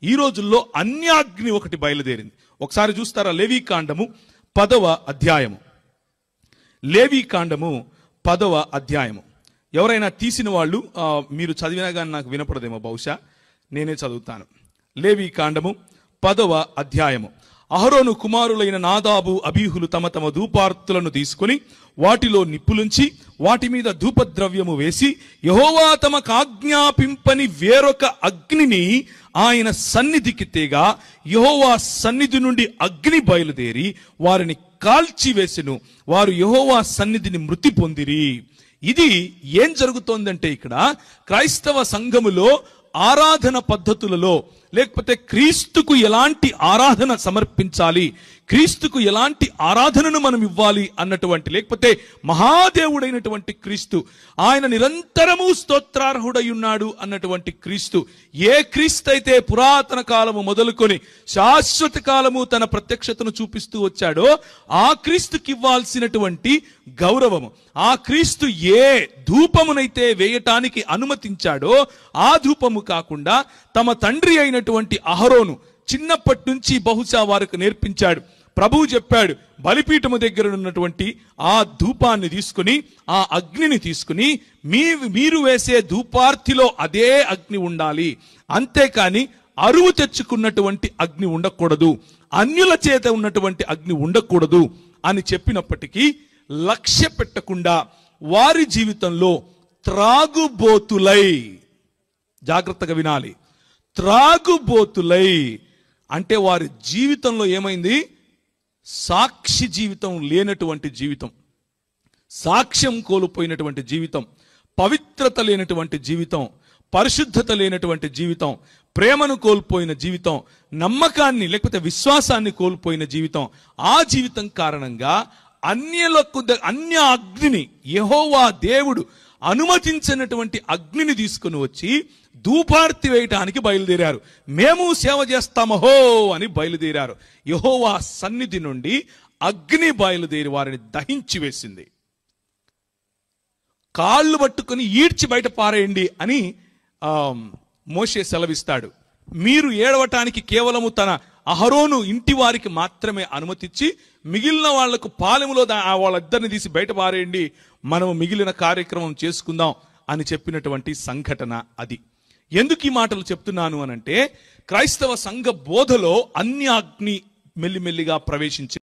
ఈ రోజుల్లో అన్యాగ్ని ఒకటి బయలుదేరింది. ఒకసారి చూస్తారా, లేవీకాండము 10వ అధ్యాయము. లేవీకాండము 10వ అధ్యాయము. ఎవరైనా తీసిన వాళ్ళు మీరు చదివినా కానీ నాకు వినపడదేమో, బహుశా నేనే చదువుతాను. లేవీకాండము 10వ అధ్యాయము. అహరోను కుమారులైన నాదాబు అబీహులు తమ తమ ధూపార్తులను తీసుకుని వాటిలో నిప్పులుంచి వాటి మీద ధూపద్రవ్యము వేసి యెహోవా తమకు ఆజ్ఞాపింపని వేరొక అగ్నిని ఆయన సన్నిధికి తేగా యెహోవా సన్నిధి నుండి అగ్ని బయలుదేరి వారిని కాల్చివేసెను. వారు యెహోవా సన్నిధిని మృతి పొందిరి. ఇది ఏం జరుగుతోందంటే, ఇక్కడ క్రైస్తవ సంఘములో ఆరాధన పద్ధతులలో, లేకపోతే క్రీస్తుకు ఎలాంటి ఆరాధన సమర్పించాలి, క్రీస్తుకు ఎలాంటి ఆరాధనను మనం ఇవ్వాలి అన్నటువంటి, లేకపోతే మహాదేవుడైనటువంటి క్రీస్తు, ఆయన నిరంతరము స్తోత్రార్హుడై ఉన్నాడు అన్నటువంటి క్రీస్తు, ఏ క్రీస్తు అయితే పురాతన కాలము మొదలుకొని శాశ్వత కాలము తన ప్రత్యక్షతను చూపిస్తూ వచ్చాడో ఆ క్రీస్తుకి ఇవ్వాల్సినటువంటి గౌరవము, ఆ క్రీస్తు ఏ ధూపమునైతే వేయటానికి అనుమతించాడో ఆ ధూపము కాకుండా తమ తండ్రి అయినటువంటి అహరోను చిన్నప్పటి నుంచి బహుశా వారికి నేర్పించాడు. ప్రభువు చెప్పాడు, బలిపీఠము దగ్గర ఉన్నటువంటి ఆ ధూపాన్ని తీసుకుని, ఆ అగ్నిని తీసుకుని మీరు వేసే ధూపార్తిలో అదే అగ్ని ఉండాలి, అంతేకాని అరువు తెచ్చుకున్నటువంటి అగ్ని ఉండకూడదు, అన్యుల చేత ఉన్నటువంటి అగ్ని ఉండకూడదు అని చెప్పినప్పటికీ లక్ష్య పెట్టకుండా వారి జీవితంలో త్రాగుబోతులై, జాగ్రత్తగా వినాలి, త్రాగుబోతులై అంటే వారి జీవితంలో ఏమైంది? సాక్షి జీవితం లేనటువంటి జీవితం, సాక్ష్యం కోల్పోయినటువంటి జీవితం, పవిత్రత లేనటువంటి జీవితం, పరిశుద్ధత లేనటువంటి జీవితం, ప్రేమను కోల్పోయిన జీవితం, నమ్మకాన్ని లేకపోతే విశ్వాసాన్ని కోల్పోయిన జీవితం. ఆ జీవితం కారణంగా అన్య అగ్నిని, యెహోవా దేవుడు అనుమతించినటువంటి అగ్నిని తీసుకుని వచ్చి ధూపార్తి వేయటానికి బయలుదేరారు. మేము సేవ చేస్తామహో అని బయలుదేరారు. యెహోవా సన్నిధి నుండి అగ్ని బయలుదేరి వారిని దహించి వేసింది. కాళ్ళు పట్టుకుని ఈడ్చి బయట పారేయండి అని మోషే సెలవిస్తాడు. మీరు ఏడవటానికి కేవలము తన అహరోను ఇంటి వారికి మాత్రమే అనుమతించి మిగిలిన వాళ్లకు పాలెములో వాళ్ళిద్దరిని తీసి బయట పారేయండి, మనము మిగిలిన కార్యక్రమం చేసుకుందాం అని చెప్పినటువంటి సంఘటన అది. ఎందుకు ఈ మాటలు చెప్తున్నాను అనంటే, క్రైస్తవ సంఘ బోధలో అన్యాగ్ని మెల్లిమెల్లిగా ప్రవేశించింది.